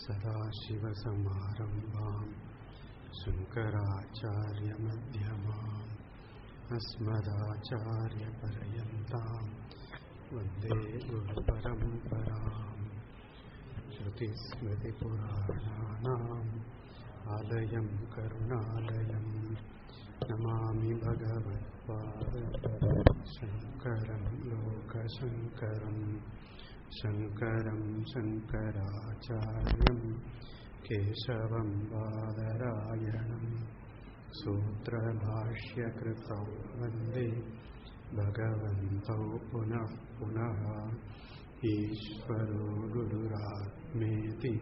Sadashivasamarambham Shankaracharya-madhyamam Asmadacharya-parayantam Vande Guru-paramparam Shruti-smriti-purananam Alayam Karunalayam Namami Bhagavad-pada Shankaram Lokashankaram Shankaram Shankaracharyam Keshavam Badarayanam Sutra Bhashya Kritau Vande Bhagavantau Punah Punaha Ishvaro Gururatmeti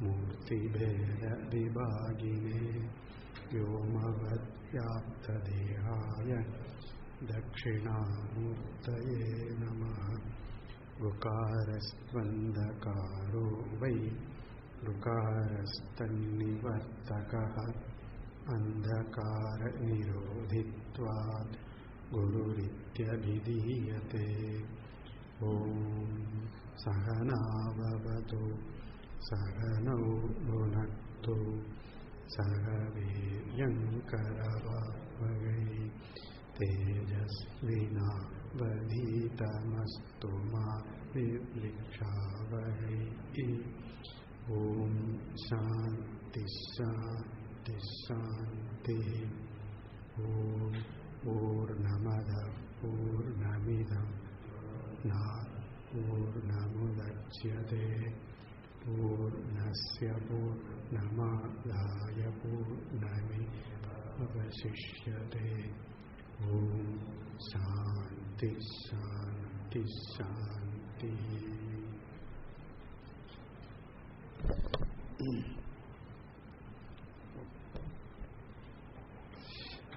Murti Bheda Vibhagine Vyomavad Vyapta Dehaya Dakshinamurtaye Namaha Gukarastvandakaro vai Gukarastanivartakaha Andhakara nirodhitvat Gururityabhidhiyate Om Sahanavavatu Sahanau Bhunaktu Sahaviryankaravavagai Tejasvina Vadhitamastu ma viblikshavai. Om Shanti Shanti Shanti. Om Purnamada Purnamidam Purnamudachyate Purnasya Purnamadaya Purnamevasishyate. Om Shanti Shanti Shanti.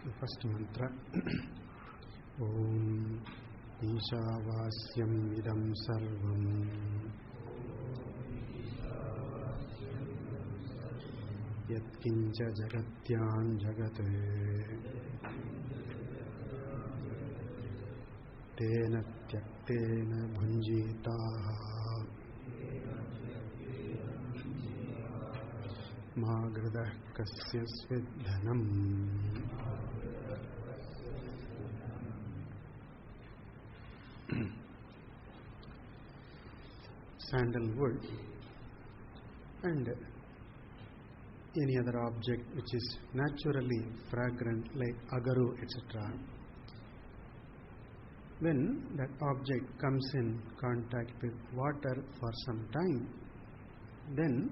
The first mantra. Om Īśāvāsyam idam sarvam Yat kinca jagatyan jagate Tena tyaktena bhunjitaha Magridah kasya svidhanam. Sandalwood and any other object which is naturally fragrant like agaru, etc. When that object comes in contact with water for some time, then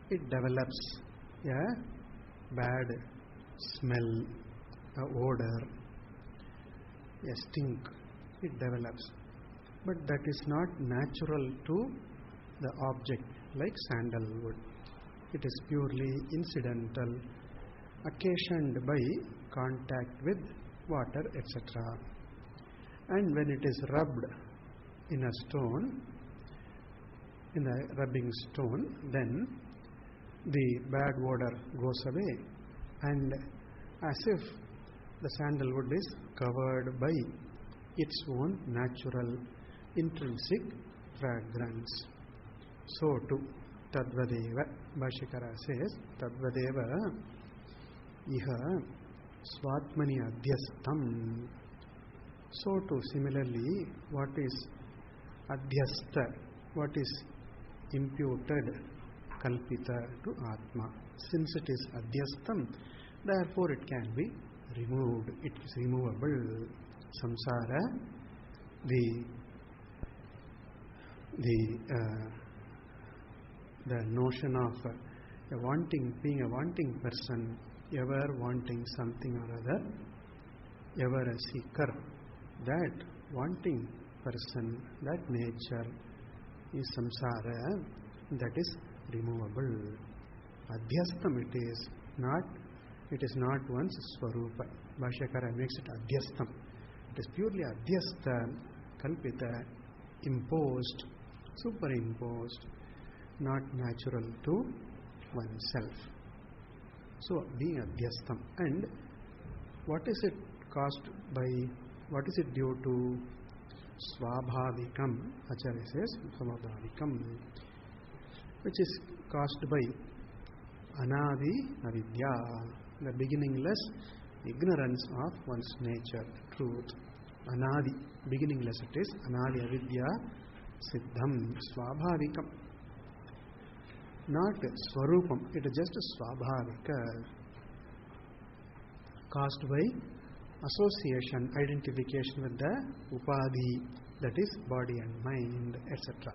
it develops a bad smell, a odor, a stink. It develops. But that is not natural to the object like sandalwood. It is purely incidental, occasioned by contact with water, etc. And when it is rubbed in a stone, in a rubbing stone, then the bad odor goes away, and as if the sandalwood is covered by its own natural intrinsic fragrance. So too, Tadvadeva, Bhashikara says, Tadvadeva iha swatmani adhyastam. So too, similarly, what is adhyasta, what is imputed, kalpita to Atma. Since it is adhyastam, therefore it can be removed. It is removable. Samsara, the notion of being a wanting person, ever wanting something or other, ever a seeker, that wanting person, that nature is samsara, that is removable. Adhyastam it is not one's swarupa. Bhashyakara makes it adhyastam. It is purely adhyasta, kalpita, imposed, superimposed, not natural to oneself. So, being adhyastam. And what is it caused by, what is it due to? Swabhavikam, Acharya says, Swabhavikam, which is caused by anadi avidya, the beginningless ignorance of one's nature, truth. Anadi, beginningless it is. Anadi avidya siddham svabhavikam. Not swarupam, it is just svabhavika. Caused by association, identification with the upadhi, that is body and mind, etc.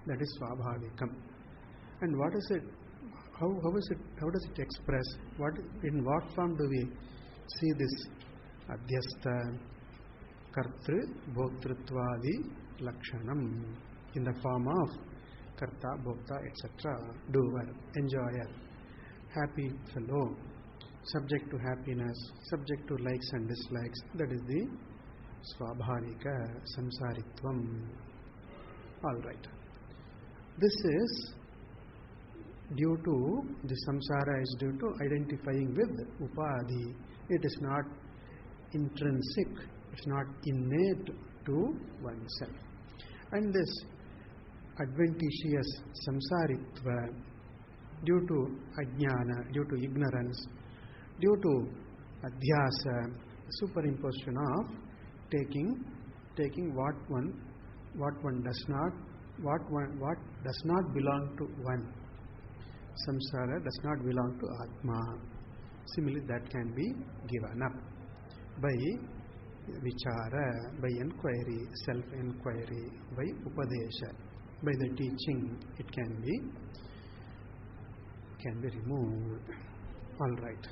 That is svabhavikam. And what is it? How does it express? In what form do we see this adhyastha kartru bhoktritvadi lakshanam? In the form of karta, bhokta, etc. Doer, enjoyer, happy fellow, subject to happiness, subject to likes and dislikes. That is the svabhavika samsaritvam. All right. This is due to, the samsara is due to identifying with upadhi. It is not intrinsic, it is not innate to oneself. And this adventitious samsaritva, due to ajnana, due to ignorance, due to adhyasa, superimposition of taking what does not belong to one. Samsara does not belong to Atma. Similarly, that can be given up by vichara, by inquiry, self-inquiry, by upadesha, by the teaching. It can be removed. All right.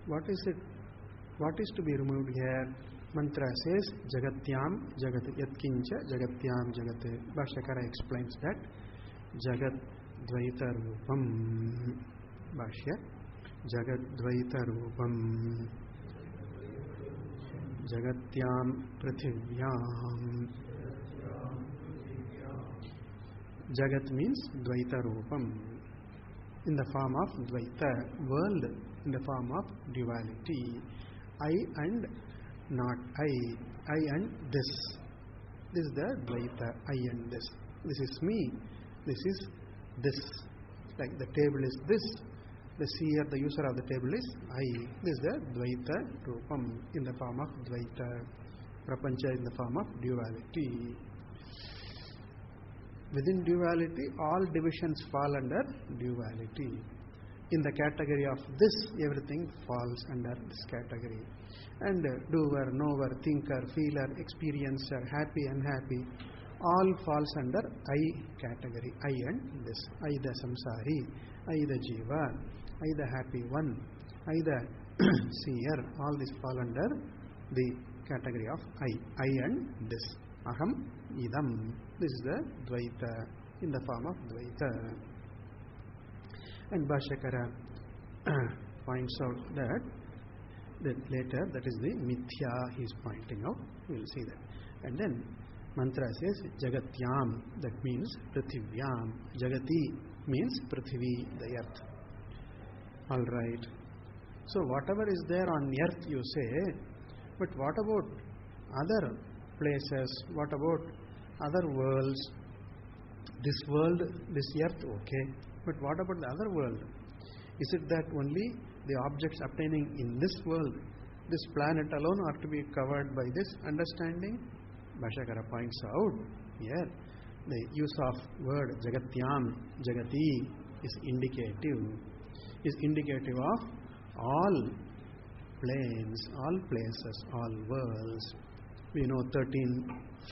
What is it? What is to be removed here? Mantra says Jagatyam Jagat Yatkincha Jagatyam Jagat. Bhashyakara explains that Jagat Dvaita Rupam. Bhashya Jagat Dvaita Rupam Jagatyam Prithivyam. Jagat means Dvaita Rupam, in the form of Dvaita, world in the form of duality. I and not I and this. This is the Dvaita, I and this. This is me, this is this. Like the table is this, the seer, the user of the table is I. This is the Dvaita Rupam, in the form of Dvaita. Prapancha in the form of duality. Within duality, all divisions fall under duality. In the category of this, everything falls under this category. And doer, knower, thinker, feeler, experiencer, happy, unhappy, all falls under I category. I and this. I the samsari, I the jiva, I the happy one, I the seer. All this fall under the category of I and this. Aham, idam. This is the Dvaita, in the form of Dvaita. And Bhashyakara points out that later, that is the mithya he is pointing out. We will see that. And then mantra says Jagatyam, that means Prithivyam. Jagati means Prithvi, the earth. All right. So whatever is there on earth, you say, but what about other places? What about other worlds? This world, this earth, okay. But what about the other world? Is it that only the objects obtaining in this world, this planet alone, are to be covered by this understanding? Bhashyakara points out here, the use of word Jagatyam, Jagati is indicative of all planes, all places, all worlds. We know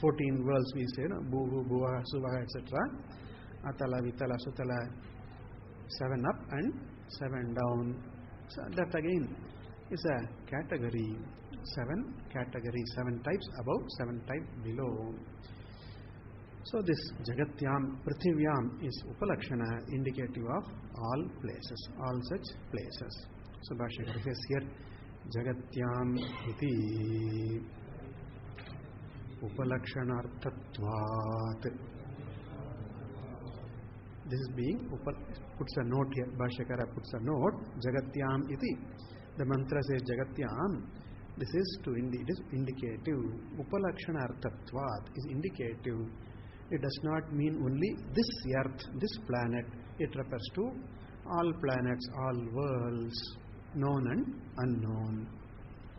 14 worlds we say, no? Bhuvu, Bhuva, Suvaha, etc. Atala, Vitala, Sutala, 7 up and 7 down. So that again is a category. 7 types above, 7 types below. So this Jagatyam, Prithivyam is Upalakshana, indicative of all places, all such places. So Bhashyakara says here, Jagatyam iti Upalakshanarthatvat. This is being, puts a note here, Bhashyakara puts a note, Jagatyam iti. The mantra says Jagatyam. This is it is indicative. Upalakshanarthatvat is indicative. it does not mean only this earth, this planet. It refers to all planets, all worlds, known and unknown,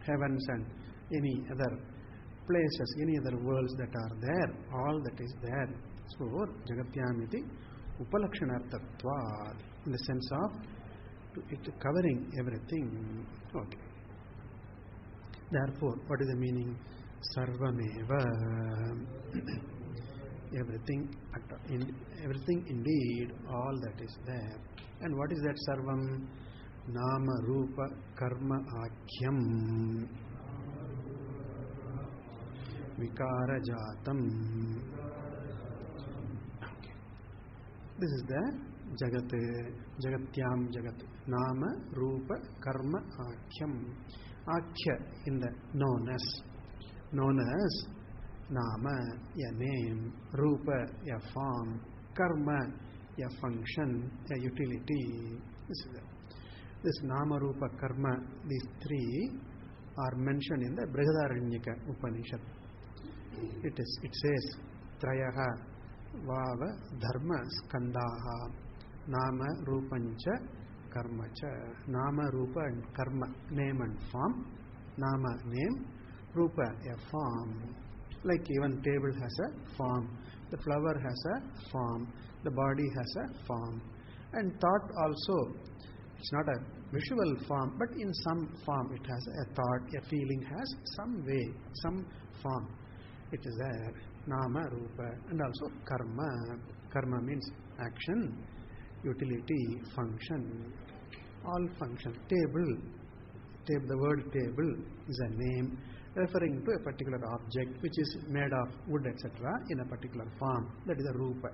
heavens and any other places, any other worlds that are there, all that is there. So, Jagatyamiti Upalakshanartatvad, in the sense of it covering everything. Okay. Therefore, what is the meaning? Sarvameva. Everything indeed, all that is there. And what is that Sarvam? Nama Rupa Karma Akhyam Vikara Jatam. This is the Jagatyam Jagat. Nama Rupa Karma Akhyam. Akhya in the known as Nama, a name, Rupa, a form, Karma, a function, a utility. This Nama, Rupa, Karma, these three are mentioned in the Brahmavidyananda Upanishad. It says, Trayaha Vava Dharma Skandaha Nama Rupancha Karmacha. Nama, Rupa and Karma, name and form. Nama, name, Rupa, a form. Like even table has a form, the flower has a form, the body has a form. And thought also, it's not a visual form, but in some form it has a thought, a feeling has some way, some form. It is there, Nama, Rupa, and also Karma. Karma means action, utility, function, all function. Table, the word table is a name referring to a particular object which is made of wood, etc., in a particular form. That is a Rupa.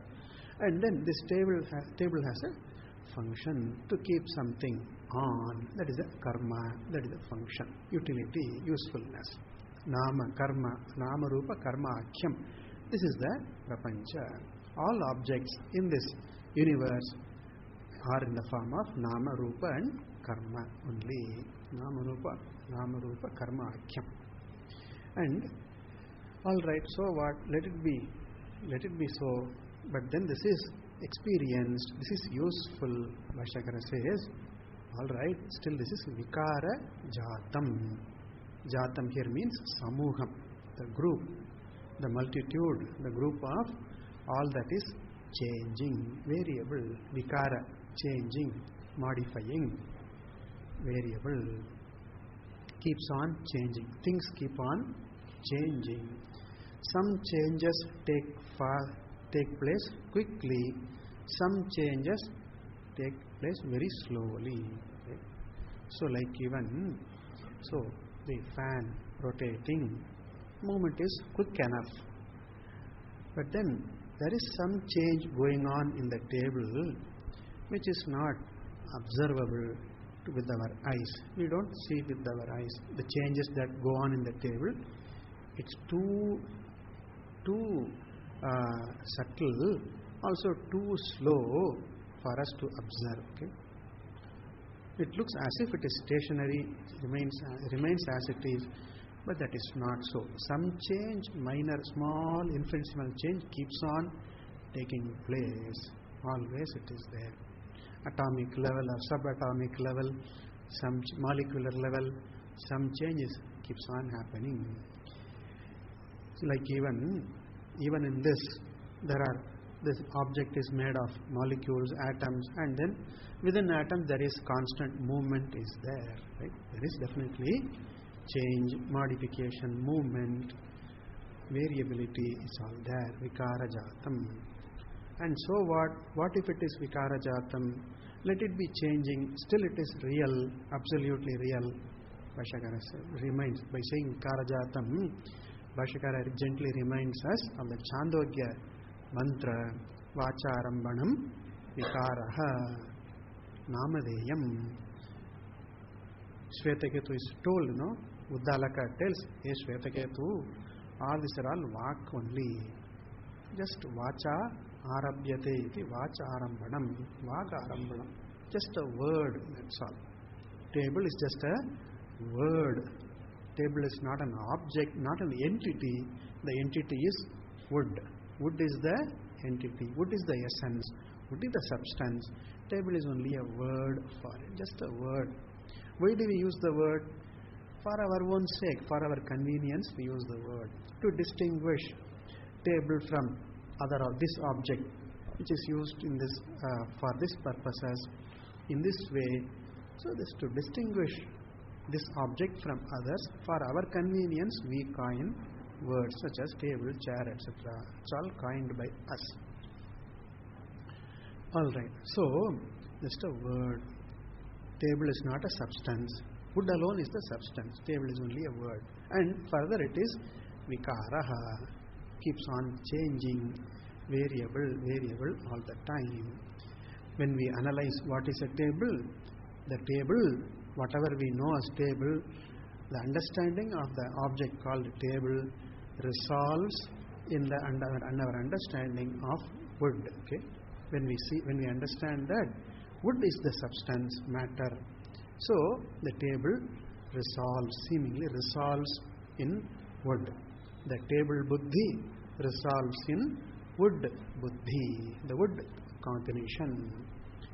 And then this table has a function to keep something on. That is a Karma. That is a function, utility, usefulness. Nama, Karma, Nama, Rupa, Karma, Akhyam. This is the Prapancha. All objects in this universe are in the form of Nama, Rupa and Karma only. Nama, Rupa, Karma, Akhyam. And all right, so what? Let it be so. But then this is experienced, this is useful. Bhashyakara says, all right, still this is Vikara Jatam. Jatam here means Samuham, the group, the multitude, the group of all that is changing, variable, Vikara, changing, modifying, variable, keeps on changing. Things keep on changing. Some changes take place quickly. Some changes take place very slowly. Okay? So, like even the fan rotating, movement is quick enough. But then there is some change going on in the table which is not observable with our eyes. We don't see it with our eyes. The changes that go on in the table, it's too subtle, also too slow for us to observe. Okay? It looks as if it is stationary, remains as it is, but that is not so. Some change, minor, small, infinitesimal change keeps on taking place. Always it is there. Atomic level or subatomic level, some molecular level, some changes keeps on happening. So like even in this object is made of molecules, atoms, and then within atoms there is constant movement is there. Right? There is definitely change, modification, movement, variability is all there. Vikara Jatam. And so what if it is Vikara Jatam? Let it be changing, still it is real, absolutely real. Bhashyakara reminds, by saying Vikara Jatam, Bhashyakara gently reminds us of the Chandogya mantra, Vacharambanam Vikaraha Namadeyam. Shvetaketu is told, no? Uddalaka tells, hey Shvetaketu, all these are all Vak only. Just Vacha Arabhyate iti Vacha Arambanam, Vak Arambanam. Just a word, that's all. Table is just a word. Table is not an object, not an entity. The entity is wood. Wood is the entity. Wood is the essence. Wood is the substance. Table is only a word for it, just a word. Why do we use the word? For our own sake, for our convenience, we use the word to distinguish table from other or this object, which is used in this for this purposes in this way. So this to distinguish this object from others. For our convenience, we coin words such as table, chair, etc. It's all coined by us. Alright, so just a word. Table is not a substance. Wood alone is the substance. Table is only a word. And further it is vikaraha. Keeps on changing, variable all the time. When we analyze what is a table, the table, whatever we know as table, the understanding of the object called table resolves in our understanding of wood. Okay, when we understand that wood is the substance, matter, so the table seemingly resolves in wood. The table buddhi resolves in wood buddhi, the wood cognition.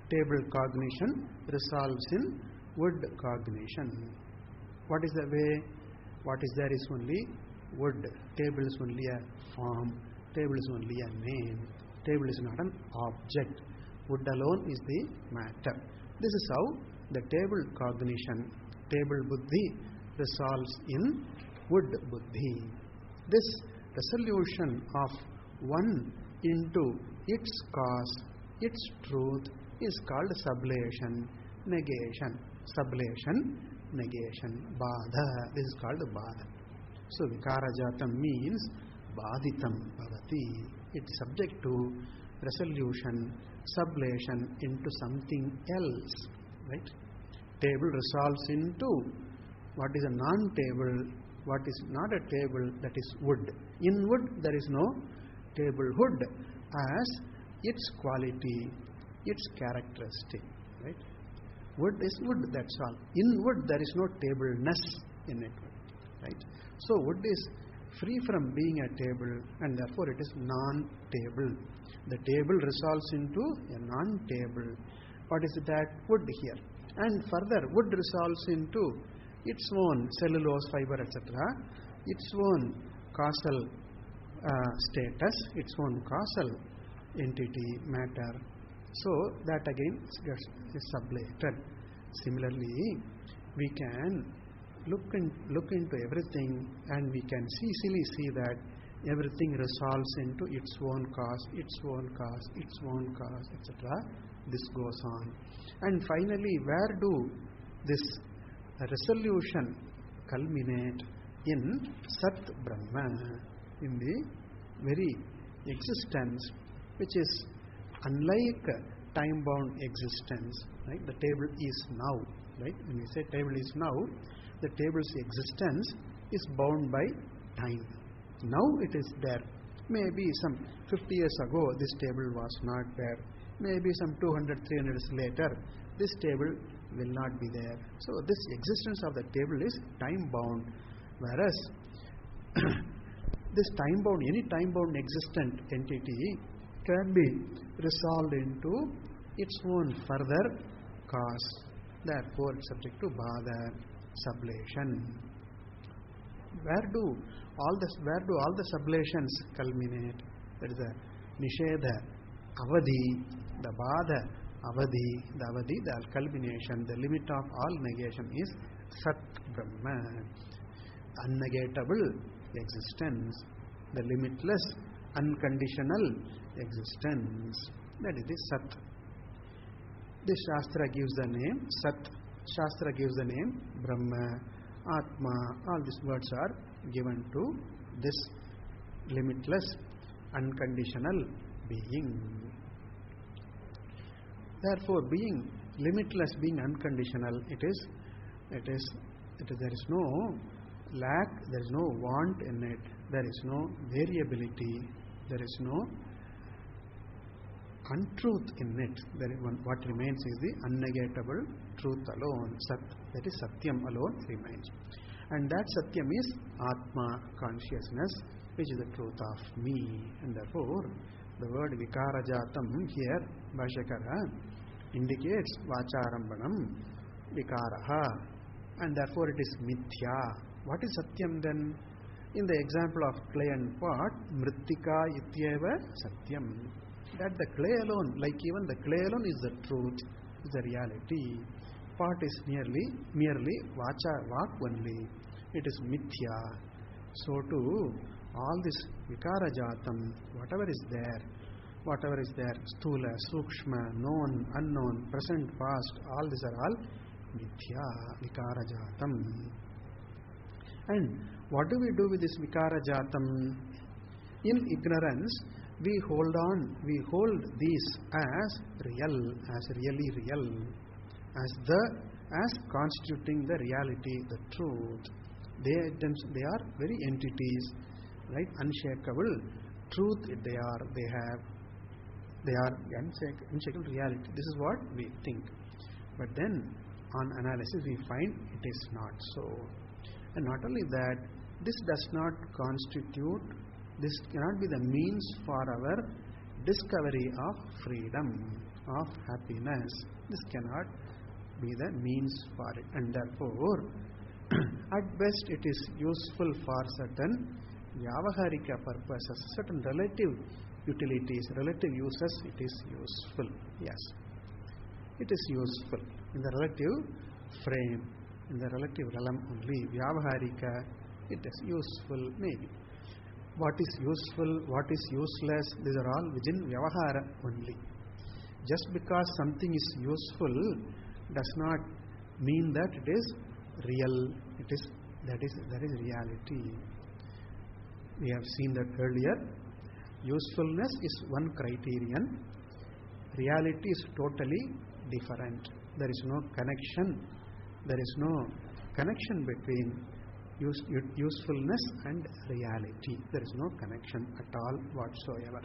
Table cognition resolves in wood cognition. What is the way? What is there is only wood. Table is only a form. Table is only a name. Table is not an object. Wood alone is the matter. This is how the table cognition, table buddhi resolves in wood buddhi. This resolution of one into its cause, its truth is called sublation, negation. Sublation, negation, badha. This is called badha. So vikarajatam means badhitam bhavati. It is subject to resolution, sublation into something else. Right? Table resolves into what is a non-table, what is not a table, that is wood. In wood there is no tablehood as its quality, its characteristic. Right? Wood is wood, that's all. In wood there is no tableness in it. Right? So wood is free from being a table and therefore it is non-table. The table resolves into a non-table. What is that? Wood here. And further, wood resolves into its own cellulose, fiber, etc., its own causal status, its own causal entity, matter. So that again is sublated. Similarly, we can look into everything and we can easily see that everything resolves into its own cause, its own cause, its own cause, etc. This goes on. And finally, where do this resolution culminate? In Sat Brahma, in the very existence which is unlike time-bound existence. Right? The table is now. Right? When we say table is now, the table's existence is bound by time. Now it is there. Maybe some 50 years ago this table was not there. Maybe some 200, 300 years later this table will not be there. So this existence of the table is time-bound. Whereas this time-bound, any time-bound existent entity can be resolved into its own further cause. Therefore, it's subject to badha, sublation. Where do all the sublations culminate? There is a nishedha, avadhi, the badha, avadhi, the culmination, the limit of all negation is Sat Brahma, unnegatable existence, the limitless, unconditional existence. That is the Sat. This Shastra gives the name Sat. Shastra gives the name Brahma, Atma. All these words are given to this limitless, unconditional being. Therefore, being limitless, being unconditional, there is no lack, there is no want in it, there is no variability, there is no untruth in it. What remains is the unnegatable truth alone. Sat, that is Satyam alone remains. And that Satyam is Atma, consciousness, which is the truth of me. And therefore, the word vikarajatam here, Bhashyakara, indicates vacharambanam vikaraha, and therefore it is mithya. What is satyam then? In the example of clay and pot, mrittika ityeva satyam. That the clay alone, like even the clay alone is the truth, is the reality. Pot is merely vak only. It is mithya. So too, all this vikarajatam, whatever is there, sthula, sukshma, known, unknown, present, past, all these are all mithya, vikarajatam. And what do we do with this vikarajatam? In ignorance, we hold these as real, as really real, as constituting the reality, the truth. They are very entities, right? Unshakable truth. They are unshakable reality. This is what we think. But then, on analysis, we find it is not so. And not only that, this does not constitute. This cannot be the means for our discovery of freedom, of happiness. This cannot be the means for it. And therefore, at best it is useful for certain vyavaharika purposes, certain relative utilities, relative uses, it is useful. Yes, it is useful in the relative frame, in the relative realm only. Vyavaharika, it is useful maybe. What is useful, what is useless, these are all within vyavahara only. Just because something is useful does not mean that it is real. That is reality. We have seen that earlier. Usefulness is one criterion. Reality is totally different. There is no connection. There is no connection between usefulness and reality. There is no connection at all whatsoever.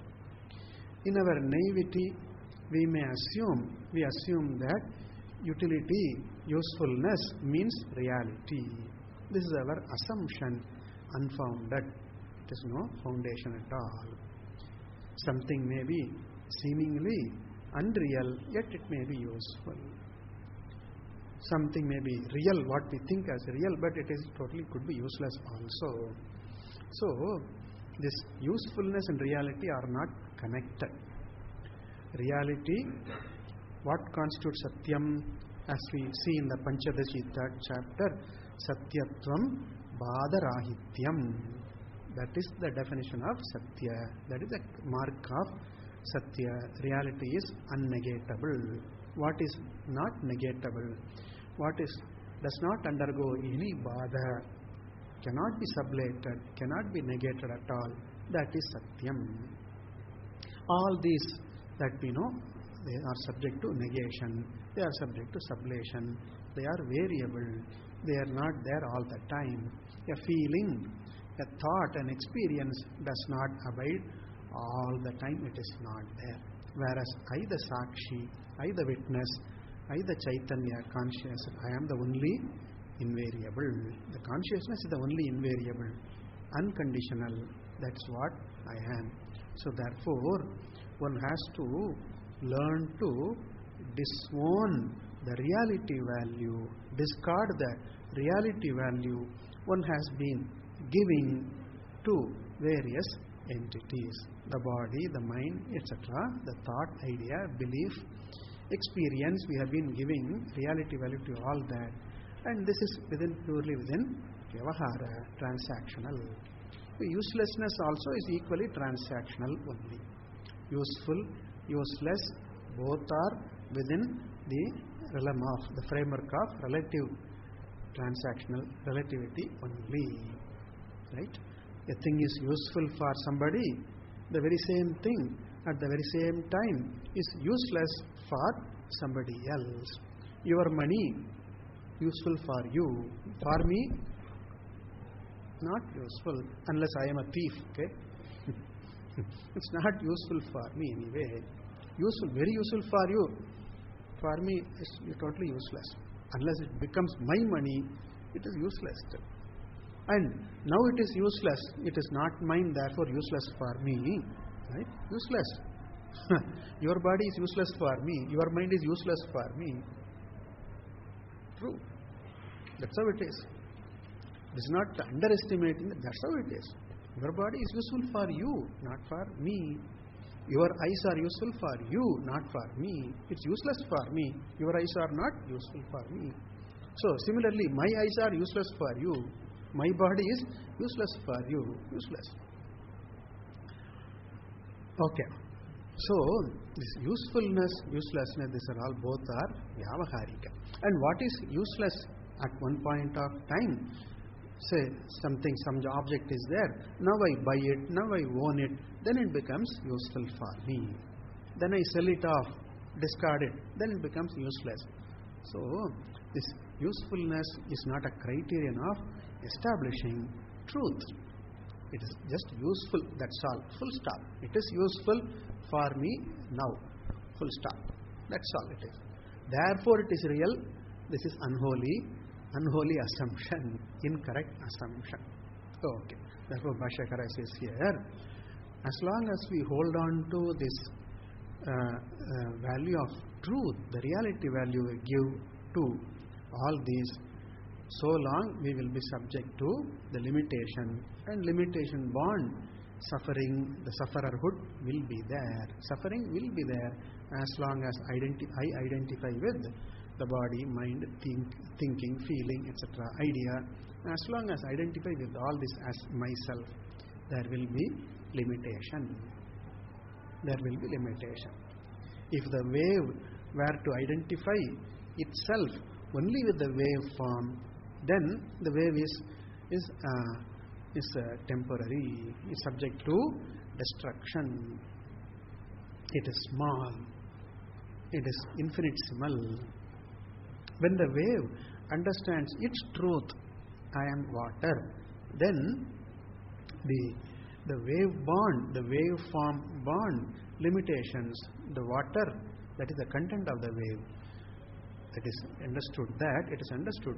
In our naivety, we assume that utility, usefulness means reality. This is our assumption, unfounded. It has no foundation at all. Something may be seemingly unreal, yet it may be useful. Something may be real, what we think as real, but it is totally could be useless also. So, this usefulness and reality are not connected. Reality, what constitutes satyam, as we see in the Panchadashi third chapter, satyatvam badarahityam. That is the definition of satya. That is a mark of satya. Reality is unnegatable. What is not negatable? What does not undergo any bada, cannot be sublated, cannot be negated at all, that is satyam. All these that we know, they are subject to negation, they are subject to sublation, they are variable, they are not there all the time. A feeling, a thought, an experience does not abide all the time, it is not there. Whereas I the Sakshi, I the witness, I the Chaitanya conscious, I am the only invariable. The consciousness is the only invariable, unconditional. That's what I am. So therefore, one has to learn to disown the reality value, discard the reality value one has been giving to various entities. The body, the mind, etc., the thought, idea, belief, experience, we have been giving reality value to all that, and this is purely within vyavahara, transactional. The uselessness also is equally transactional only. Useful, useless, both are within the realm of the framework of relative transactional relativity only. Right? A thing is useful for somebody, the very same thing at the very same time is useless for somebody else. Your money, useful for you. For me, not useful unless I am a thief. Okay? It's not useful for me anyway. Useful, very useful for you. For me, it's totally useless. Unless it becomes my money, it is useless. And now it is useless. It is not mine, therefore useless for me. Right? Useless. Your body is useless for me. Your mind is useless for me. True. That's how it is. It is not underestimating. That's how it is. Your body is useful for you, not for me. Your eyes are useful for you, not for me. It's useless for me. Your eyes are not useful for me. So, similarly, my eyes are useless for you. My body is useless for you. Useless. Okay. So, this usefulness, uselessness, these are all both are vyavaharika. And what is useless at one point of time? Say something, some object is there. Now I buy it, now I own it. Then it becomes useful for me. Then I sell it off, discard it. Then it becomes useless. So, this usefulness is not a criterion of establishing truth. It is just useful, that's all. Full stop. It is useful for me now. Full stop. That's all it is. Therefore it is real. This is unholy assumption, incorrect assumption. Okay. Therefore Bhashyakara says here, as long as we hold on to this value of truth, the reality value we give to all these, so long we will be subject to the limitation, and limitation bond, suffering, the suffererhood will be there. Suffering will be there as long as I identify with the body, mind, thinking, feeling, etc. idea. As long as I identify with all this as myself, there will be limitation. There will be limitation. If the wave were to identify itself only with the wave form, then the wave is temporary, is subject to destruction. It is small. It is infinitesimal. When the wave understands its truth, I am water, then the wave bond, the wave form bond, limitations, the water, that is the content of the wave, it is understood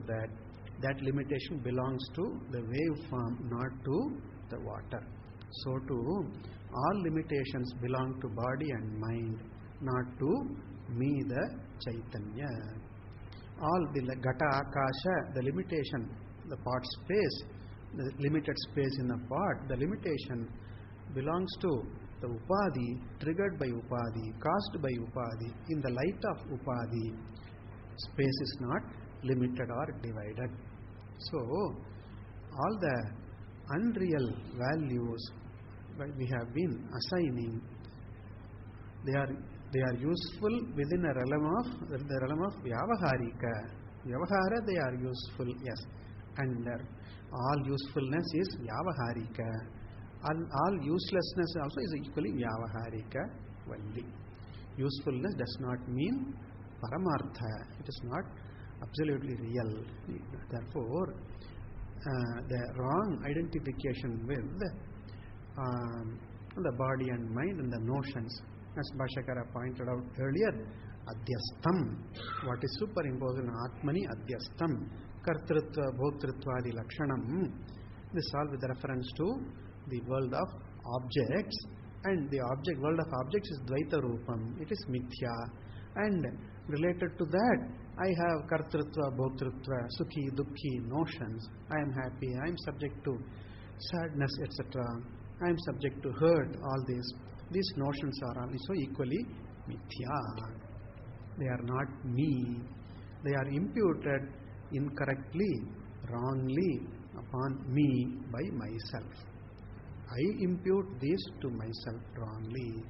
that that limitation belongs to the wave form, not to the water. So too, all limitations belong to body and mind, not to me, the Chaitanya. All the Gata Akasha, the limitation, the pot space, the limited space in the pot, the limitation belongs to the Upadhi, triggered by Upadhi, caused by Upadhi. In the light of Upadhi, space is not limited or divided. So, all the unreal values we have been assigning, they are useful within the realm of Vyavaharika. Vyavahara, they are useful, yes. And all usefulness is Vyavaharika. All uselessness also is equally Vyavaharika only. Usefulness does not mean Paramartha. It is not absolutely real. Therefore, the wrong identification with the body and mind and the notions, as Bhashyakara pointed out earlier, Adhyastam, what is superimposed on Atmani, Adhyastam, Kartrutva, Bhoktrutva, Lakshanam. This all with reference to the world of objects, and the world of objects is Dvaita Rupam, it is Mithya, and related to that, I have Kartrutva, Bhoktrutva, Sukhi, Dukhi, notions. I am happy, I am subject to sadness, etc. I am subject to hurt, all these. These notions are also equally Mithya. They are not me. They are imputed incorrectly, wrongly upon me by myself. I impute this to myself wrongly,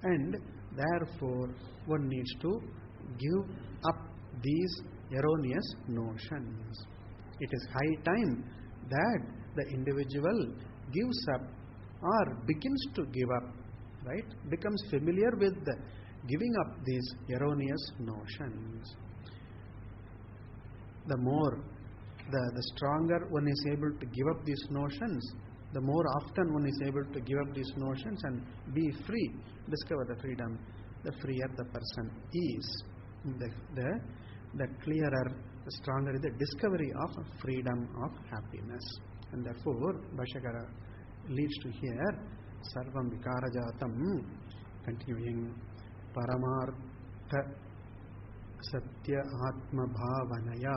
and therefore one needs to give up these erroneous notions. It is high time that the individual gives up or begins to give up, right? Becomes familiar with giving up these erroneous notions. The more, the stronger one is able to give up these notions, the more often one is able to give up these notions and be free, discover the freedom, the freer the person is. The clearer, the stronger is the discovery of freedom, of happiness. And therefore, Bhashyakara leads to here, Sarvam Vikarajatam, continuing, Paramartha Satya Atma Bhavanaya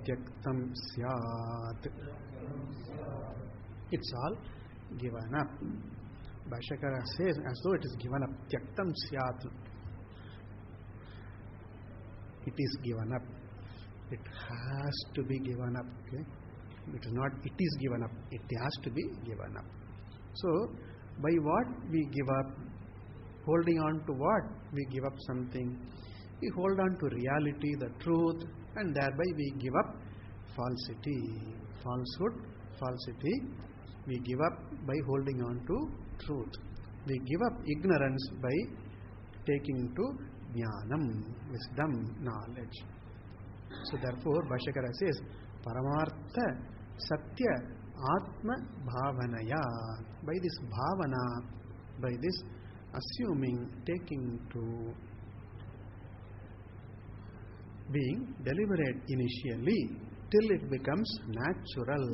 Tyaktam Syat. It's all given up. Bhashyakara says as though it is given up. Tyaktam Syat. It is given up. It has to be given up. Okay? It is not it is given up. It has to be given up. So, by what we give up? Holding on to what? We give up something. We hold on to reality, the truth, and thereby we give up falsity. Falsehood, falsity. We give up by holding on to truth. We give up ignorance by taking to jnanam, wisdom, knowledge. So therefore, Bhashyakara says, Paramartha Satya Atma Bhavanaya. By this bhavana, by this assuming, taking to, being deliberate initially, till it becomes natural.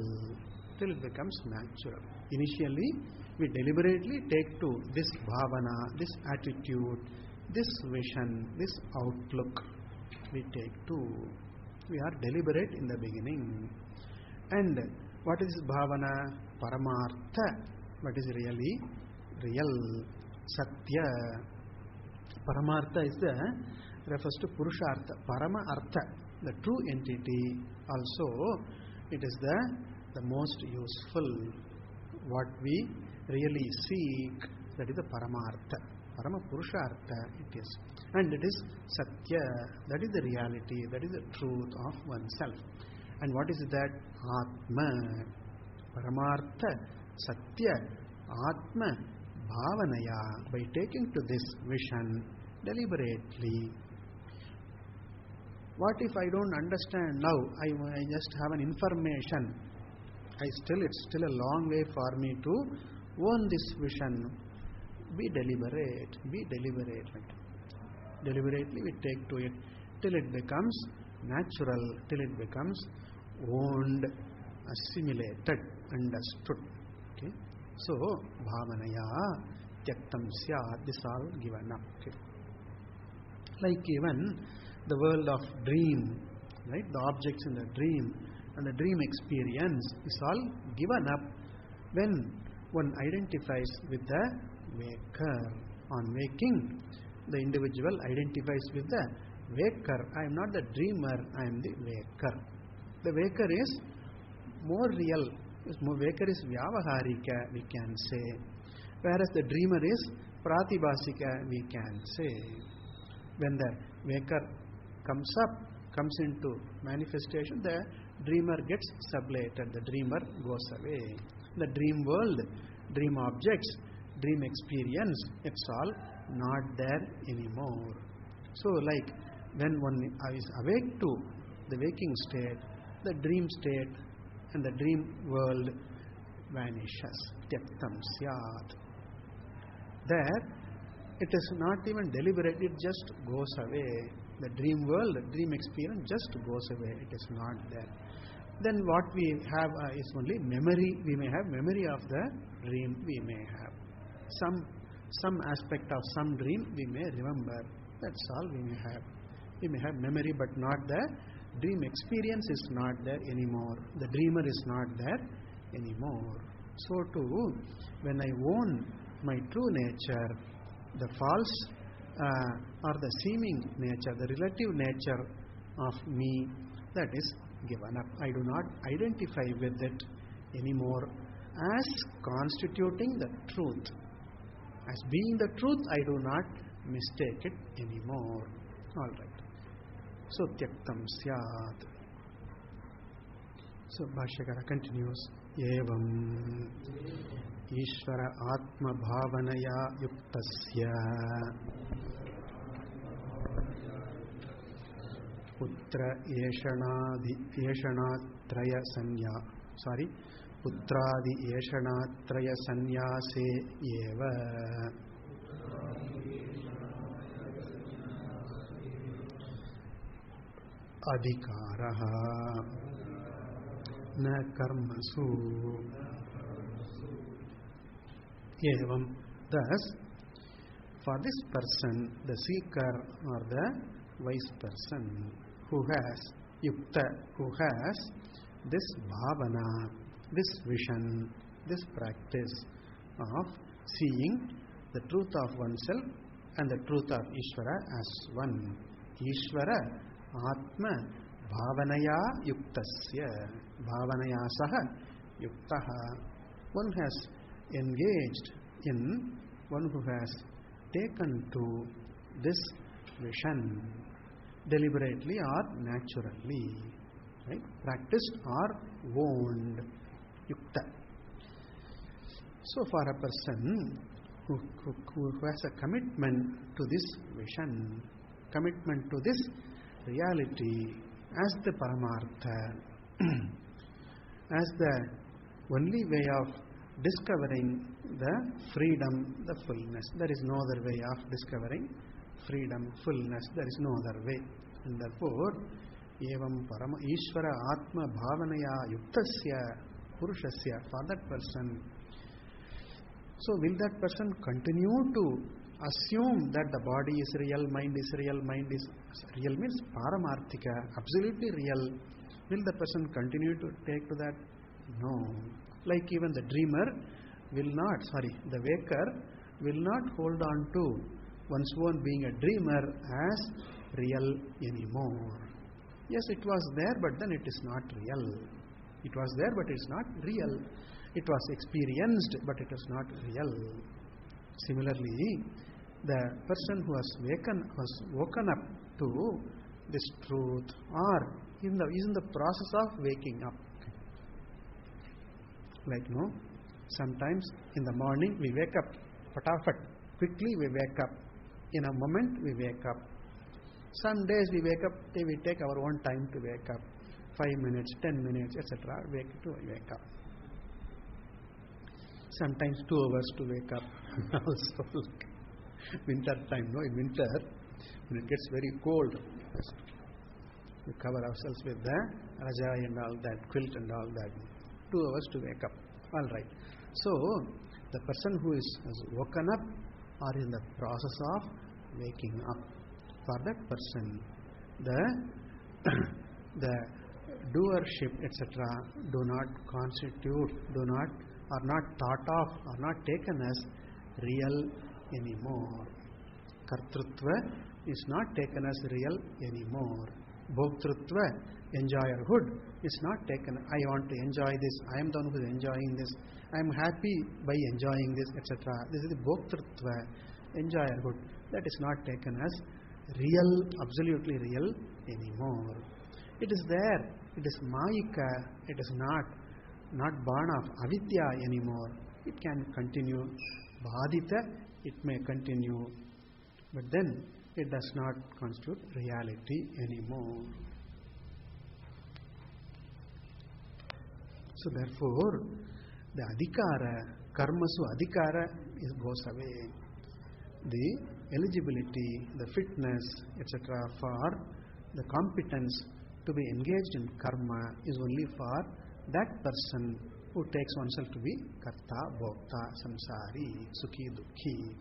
Till it becomes natural. Initially, we deliberately take to this bhavana, this attitude, this vision, this outlook. We take to. We are deliberate in the beginning. And what is bhavana? Paramartha. What is really real? Satya. Paramartha is refers to Purushartha. Parama Artha, the true entity. Also, it is the most useful. What we really seek, that is the Paramartha. Parama Purushartha it is. And it is Satya, that is the reality, that is the truth of oneself. And what is that? Atma. Paramartha Satya Atma Bhavanaya. By taking to this vision deliberately. What if I don't understand now? I just have an information. It's still a long way for me to own this vision. Be deliberate. Be deliberate. Deliberately we take to it till it becomes natural, till it becomes owned, assimilated, understood. Okay? So, bhavanaya tyaktam syat, this all given up. Okay? Like even the world of dream, right? The objects in the dream and the dream experience is all given up when one identifies with the waker. On waking, the individual identifies with the waker. I am not the dreamer, I am the waker. The waker is more real. Waker is vyavaharika, we can say. Whereas the dreamer is pratibhasika, we can say. When the waker comes into manifestation, the dreamer gets sublated, the dreamer goes away. The dream world, dream objects, dream experience, it's all not there anymore. So like when one is awake to the waking state, the dream state and the dream world vanishes. Tyaktam syat. There it is not even deliberate, it just goes away. The dream world, the dream experience just goes away, it is not there. Then what we have is only memory. We may have memory of the dream, we may have some aspect of some dream we may remember. That's all we may have. We may have memory, but not the dream experience is not there anymore. The dreamer is not there anymore. So too, when I own my true nature, the false or the seeming nature, the relative nature of me, that is given up. I do not identify with it anymore as constituting the truth. As being the truth, I do not mistake it anymore. All right. So, tyaktam syat. So, Bhashyakara continues. Evam Īśvara Atma Bhavanaya Yuktasya Putra Yeshanatraya Sanya. Sorry. Putradi Yeshanatraya Sanyase Eva. adhikaraha na karmasu. Evam, thus, for this person, the seeker or the wise person who has yukta, who has this bhavana, this vision, this practice of seeing the truth of oneself and the truth of Ishvara as one. Ishvara Atma Bhavanaya Yuktasya. Bhavanaya Saha Yuktaha. One has engaged in, one who has taken to this vision deliberately or naturally, right? Practiced or owned, yukta. So for a person who has a commitment to this vision, commitment to this reality as the Paramartha, as the only way of discovering the freedom, the fullness. There is no other way of discovering freedom, fullness. There is no other way. And therefore, evam parama Ishvara Atma Bhavanaya Yuktasya Purushasya, for that person. So will that person continue to assume that the body is real, mind is real, mind is real means Paramarthika, absolutely real? Will the person continue to take to that? No. Like even the dreamer will not, the waker will not hold on to one's own being a dreamer as real anymore. Yes, it was there, but then it is not real. It was there, but it is not real. It was experienced, but it is not real. Similarly, the person who has woken up to this truth or is in the process of waking up. Like, sometimes in the morning we wake up, patafat, quickly we wake up. In a moment we wake up. Some days we wake up, we take our own time to wake up. 5 minutes, 10 minutes, etc. wake up. Sometimes 2 hours to wake up. Also, winter time, in winter, when it gets very cold, we cover ourselves with the rajai and all that, quilt and all that. 2 hours to wake up. All right. So, the person who has woken up or in the process of waking up, for that person, the doership, etc., are not thought of, are not taken as real anymore. Kartrutva is not taken as real anymore. Bhoktrutva, enjoyerhood, is not taken. I want to enjoy this. I am the one who is enjoying this. I am happy by enjoying this, etc. This is the Bhoktrutva, enjoyerhood. That is not taken as real, absolutely real anymore. It is there. It is Mayika. It is not born of avidya anymore. It can continue. Bhadita, it may continue. But then it does not constitute reality anymore. So therefore, the adhikara, karmasu adhikara goes away. The eligibility, the fitness, etc. for the competence to be engaged in karma is only for that person who takes oneself to be karta, bhokta, samsari, sukhi, dukhi.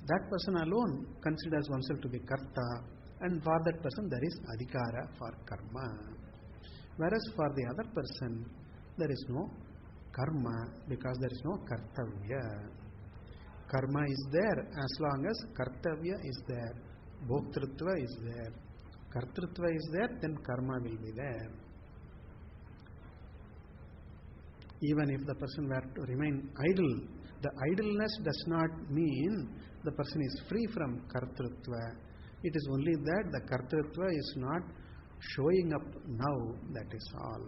That person alone considers oneself to be karta, and for that person there is adhikara for karma. Whereas for the other person there is no karma because there is no kartavya. Karma is there as long as kartavya is there, bhoktrutva is there. Kartrutva is there, then karma will be there. Even if the person were to remain idle, the idleness does not mean the person is free from kartrutva. It is only that the kartrutva is not showing up now, that is all.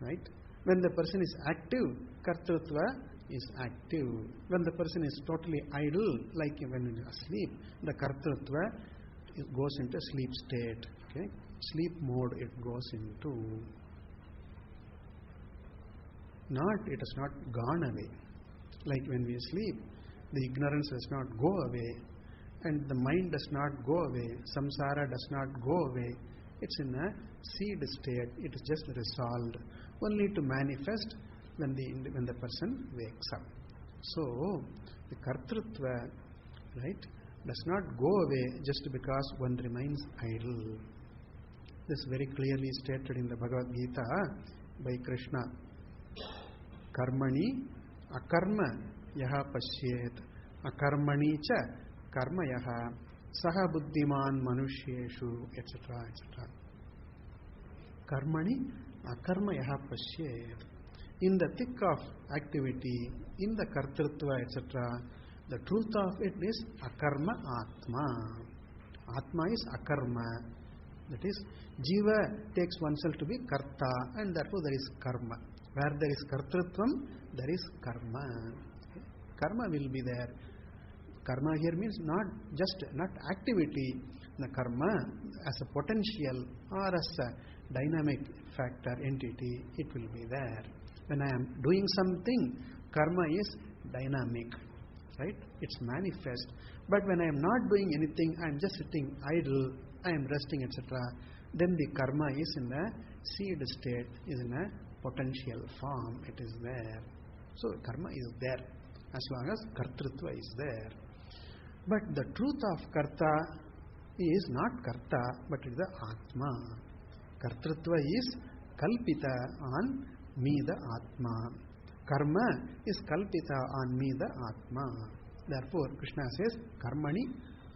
Right? When the person is active, kartrutva is active. When the person is totally idle, like when he is asleep, the kartrutva goes into sleep state. Okay? Sleep mode it goes into. It has not gone away. Like when we sleep, the ignorance does not go away, and the mind does not go away, samsara does not go away. It's in a seed state. It is just resolved, only to manifest when the person wakes up. So the kartrutva, right, does not go away just because one remains idle. This is very clearly stated in the Bhagavad Gita by Krishna. Karmani akarma yaha pasyet akarmani cha karma yaha saha buddhiman manushyeshu, etc., etc. Karmani akarma yaha pasyet. In the thick of activity, in the kartrutva, etc., the truth of it is akarma atma. Atma is akarma. That is, jiva takes oneself to be karta, and therefore there is karma. Where there is kartrutvam, there is karma. Okay? Karma will be there. Karma here means not activity. The karma as a potential or as a dynamic factor entity, it will be there. When I am doing something, karma is dynamic, right? It's manifest. But when I am not doing anything, I am just sitting idle, I am resting, etc., then the karma is in the seed state, is in a potential form, it is there. So karma is there as long as kartrutva is there. But the truth of karta is not karta, but it is the atma. Kartrutva is kalpita on me, the atma. Karma is kalpita on me, the atma. Therefore Krishna says karmani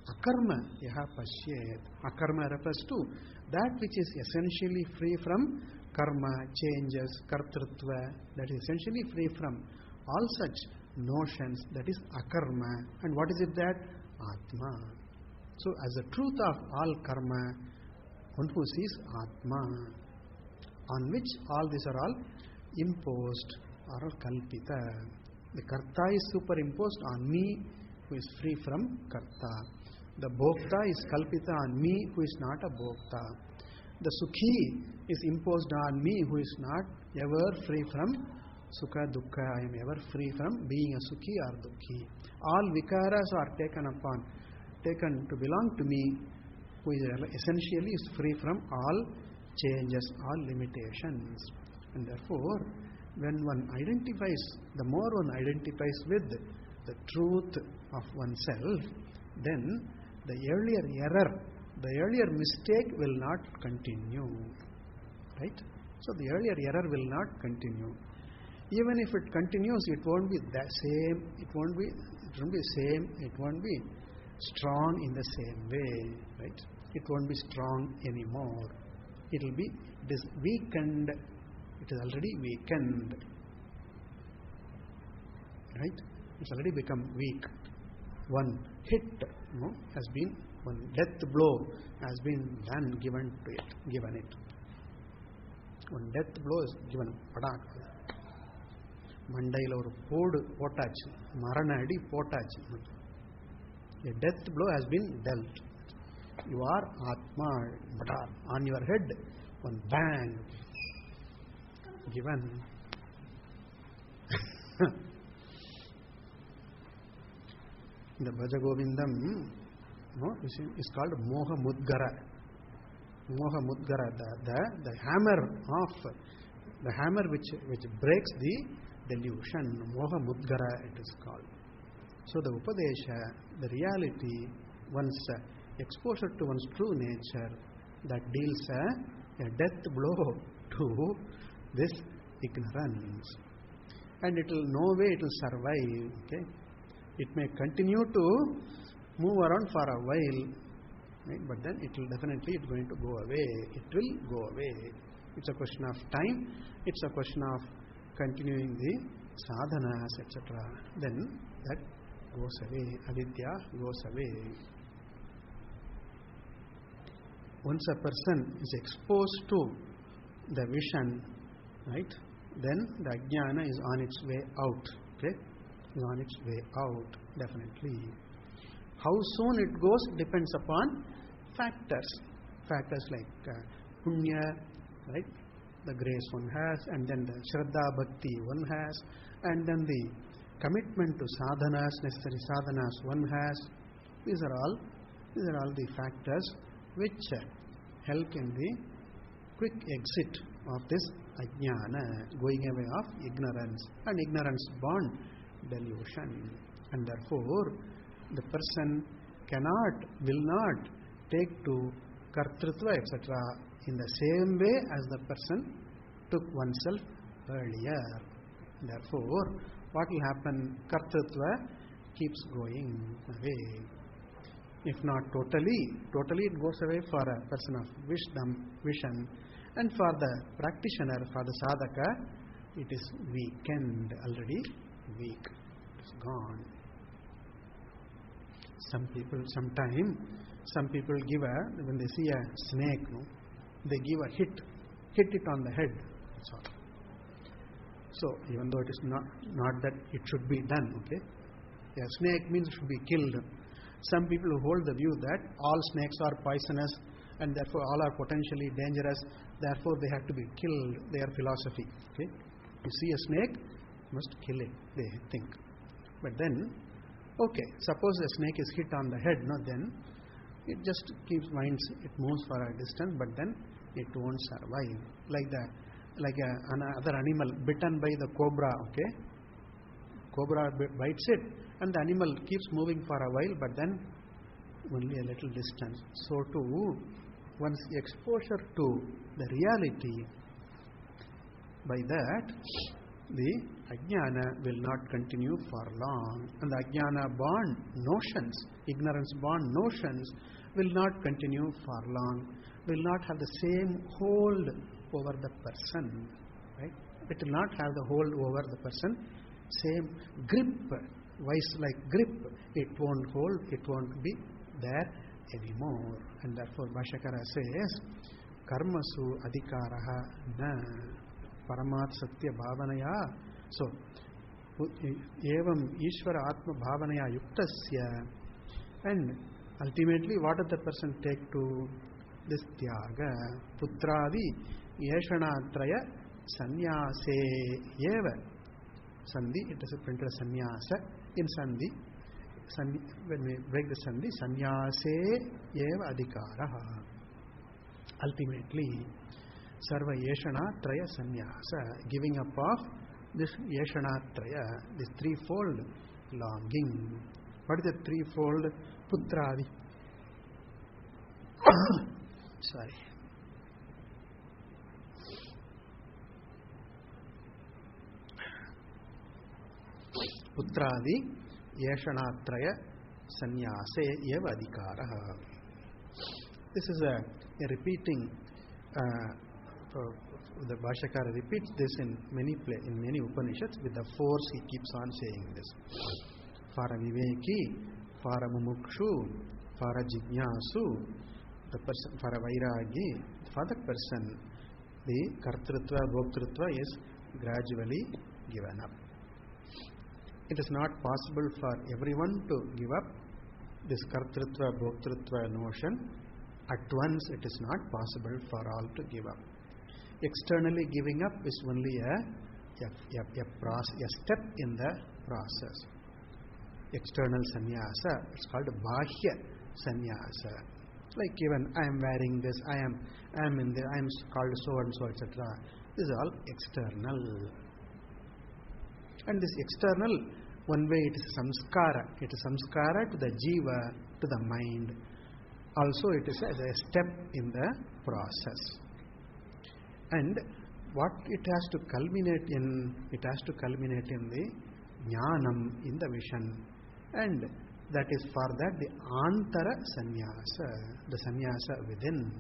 akarma yaha pasyet. Akarma refers to that which is essentially free from karma, changes, kartrutva, that is essentially free from all such notions, that is akarma. And what is it that? Atma. So as the truth of all karma, one who sees atma, on which all these are all imposed or kalpita. The karta is superimposed on me who is free from karta. The bhokta is kalpita on me who is not a bhokta. The sukhi is imposed on me who is not ever free from sukha dukkha. I am ever free from being a sukhi or dukhi. All vikaras are taken to belong to me, who is essentially is free from all changes, all limitations. And therefore, when one identifies, the more one identifies with the truth of oneself, then the earlier error, the earlier mistake will not continue. Right? So the earlier error will not continue. Even if it continues, it won't be the same, it won't be strong in the same way. Right? It won't be strong anymore. It will be weakened. It is already weakened. Right? It's already become weak. One hit has been, one death blow has been given it. One death blow is given. Mandaila or potachi, maranadi potachi. A death blow has been dealt. You are Atma, on your head, one bang given. The Bhaja Govindam is called Moha Mudgara. Moha Mudgara, the hammer which breaks the delusion. Moha Mudgara it is called. So the Upadesha, the reality, one's exposure to one's true nature, that deals a death blow to this ignorance. And no way it will survive. Okay? It may continue to move around for a while, right? But then it will definitely going to go away. It will go away. It's a question of time. It's a question of continuing the sadhanas, etc. Then that goes away. Avidya goes away. Once a person is exposed to the vision, right, then the ajnana is on its way out. Okay? Is on its way out, definitely. How soon it goes depends upon factors. Factors like punya, right, the grace one has, and then the shraddha bhakti one has, and then the commitment to sadhanas, necessary sadhanas one has, These are all the factors which help in the quick exit of this ajnana, going away of ignorance, and ignorance born delusion. And therefore, the person will not take to kartrutva, etc., in the same way as the person took oneself earlier. Therefore, what will happen? Kartrutva keeps going away. If not totally it goes away for a person of vision, and for the practitioner, for the sadhaka, it is weakened, already weak. It's gone. Some people give when they see a snake, they give a hit it on the head. That's all. So even though it is not that it should be done, okay? A snake means it should be killed. Some people who hold the view that all snakes are poisonous and therefore all are potentially dangerous, therefore they have to be killed. Their philosophy. Okay? You see a snake, you must kill it, they think. But then, okay, suppose a snake is hit on the head, then it just it moves for a distance, but then it won't survive. Like another animal bitten by the cobra, okay? Cobra bites it, and the animal keeps moving for a while, but then only a little distance. So too, one's exposure to the reality, by that, the ajnana will not continue for long. And the ajnana born notions, ignorance born notions, will not continue for long, will not have the same hold over the person. Right? It will not have the hold over the person, same grip, vice-like grip. It won't hold, it won't be there anymore. And therefore Bhashyakara says, karmasu adhikaraha na paramat satya bhavanaya. So, evam ishvara atma bhavanaya yuktasya. And ultimately, what does the person take to? This tyaga, putradi, yeshanatraya, sanyase eva. Sandhi, it is a printed sanyasa. In sandhi, when we break the sandhi, sanyase eva adhikaraha. Ultimately, sarva yeshana traya sanyasa, giving up of this yeshana traya, this threefold longing. What is the threefold? Putradi. Sorry. Putradi yeshana traya sanyase eva adhikaraha. This is a repeating. The Bhashyakara repeats this in many Upanishads. With the force he keeps on saying this. For a viveki, for a mumukshu, for a jignasu, the person, for a vairagi, for the person, the kartrutva, bhoktrutva is gradually given up. It is not possible for everyone to give up this kartrutva, bhoktrutva notion. At once it is not possible for all to give up. Externally giving up is only a step in the process. External sannyasa, it's called bahya sannyasa. Like even I am wearing this, I am in there, I am called so and so, etc. This is all external. And this external, one way it is samskara. It is samskara to the jiva, to the mind. Also it is as a step in the process. And what it has to culminate in? It has to culminate in the jnanam, in the vision. And that is for that the antara sannyasa, the sannyasa within.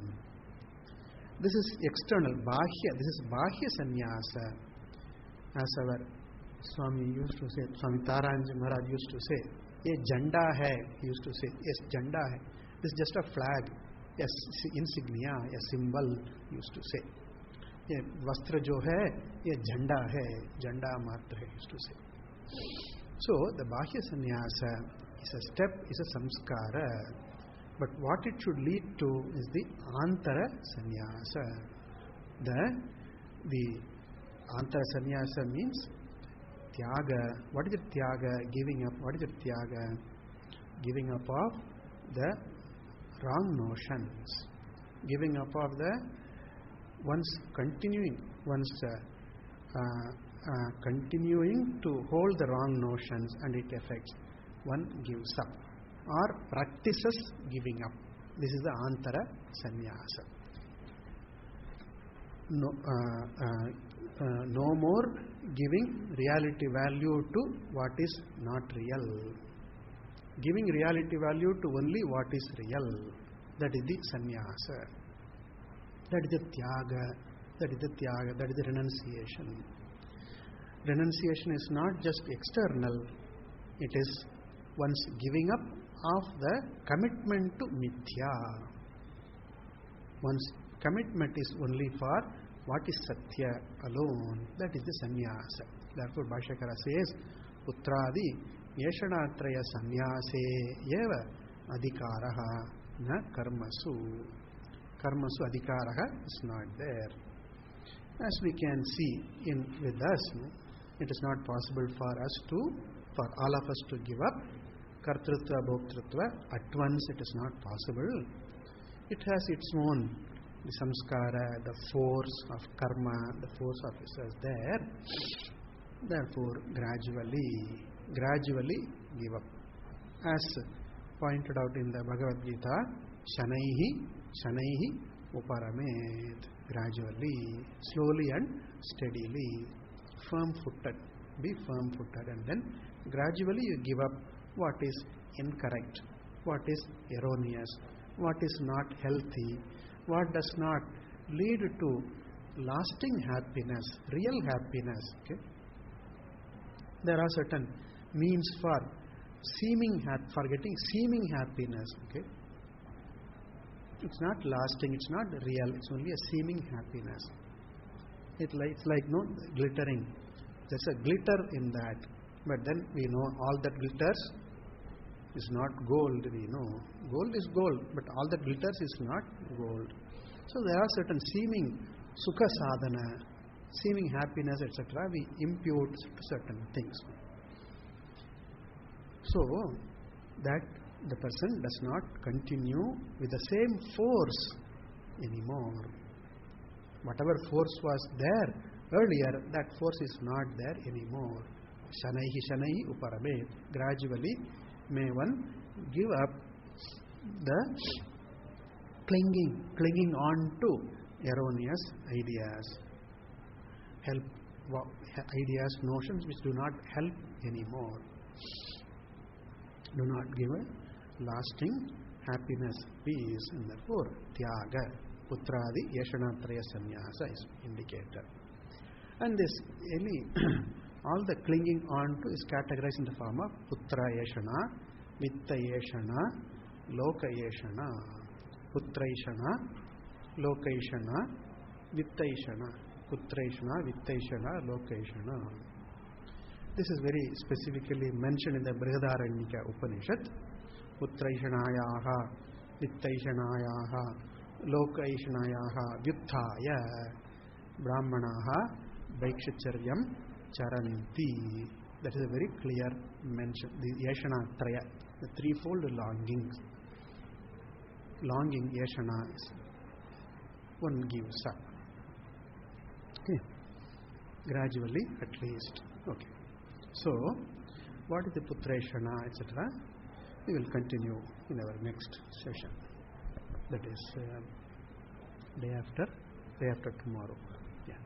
This is external, bahya. This is bahya sannyasa. As our Swami used to say, Swami Taranji Maharaj used to say, ye janda hai, he used to say, yes, janda hai. This is just a flag, yes, insignia, a symbol, he used to say. ये वस्त्र जो है ये झंडा है, झंडा मात्र है, used to say. So the bahya sannyasa is a step, is a samskara, but what it should lead to is the antara sannyasa. The antara sannyasa means tyaga. What is it tyaga? Giving up. What is it tyaga? giving up of the wrong notions, giving up of the continuing to hold the wrong notions, and it affects, one gives up or practices giving up. This is the antara sannyasa. No more giving reality value to what is not real. Giving reality value to only what is real. That is the sannyasa. That is the tyaga. That is the renunciation. Renunciation is not just external. It is one's giving up of the commitment to mithya. One's commitment is only for what is satya alone. That is the sannyasa. Therefore Bhashyakara says, putradi yeshanatraya sannyase eva adhikaraha na karmasu. Karmasu adhikaraha is not there. As we can see with us, it is not possible for all of us to give up kartrutva, bhoktrutva at once. It is not possible. It has its own samskara, the force of karma, the force of is there. Therefore, gradually give up. As pointed out in the Bhagavad Gita, shanaihi uparamet. Gradually, slowly and steadily, firm-footed. Be firm-footed, and then gradually you give up what is incorrect, what is erroneous, what is not healthy, what does not lead to lasting happiness, real happiness. Okay? There are certain means for getting seeming happiness. Okay? It's not lasting, it's not real, it's only a seeming happiness. It's like no glittering. There's a glitter in that, but then we know all that glitters is not gold. We know gold is gold, but all that glitters is not gold. So there are certain seeming sukha sadhana, seeming happiness, etc. we impute to certain things. So that the person does not continue with the same force anymore. Whatever force was there earlier, that force is not there anymore. Shanaihi uparamet. Gradually may one give up the clinging on to erroneous ideas, ideas, notions which do not help anymore, do not give a lasting happiness, peace, and therefore tyaga, putradi yeshanatraya sannyasa is indicated. And this all the clinging on to is categorized in the form of putra yeshana, vitta yeshana, loka yeshana. Putra yeshana, loka yeshana, vitta yeshana. Putra yeshana, vitta yeshana, loka yeshana. This is very specifically mentioned in the Brahmavidyananda Upanishad. Putraishanayaha, Vittaishanayaha, Lokaishanayaha, Vyuthaya, Brahmanaha, Vaikshacharyam, Charanti. That is a very clear mention. The Yeshana Traya, the threefold longings. Longing, Yeshana is one gives up. Okay. Gradually, at least. Okay. So, what is the Putraishana, etc.? We will continue in our next session. That is day after tomorrow. Yeah.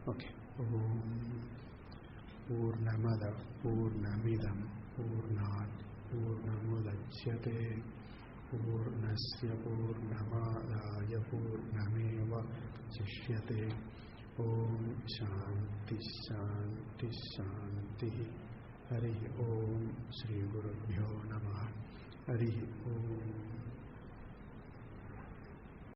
Okay. Om Purnamada Purnamidam Purnat Purnamudachyate Purnasya Purnamadaya Purnameva Chishyate. Om Shanti Shanti Shanti. Hari Om Shri Gurubhyo Namah. Hari Om.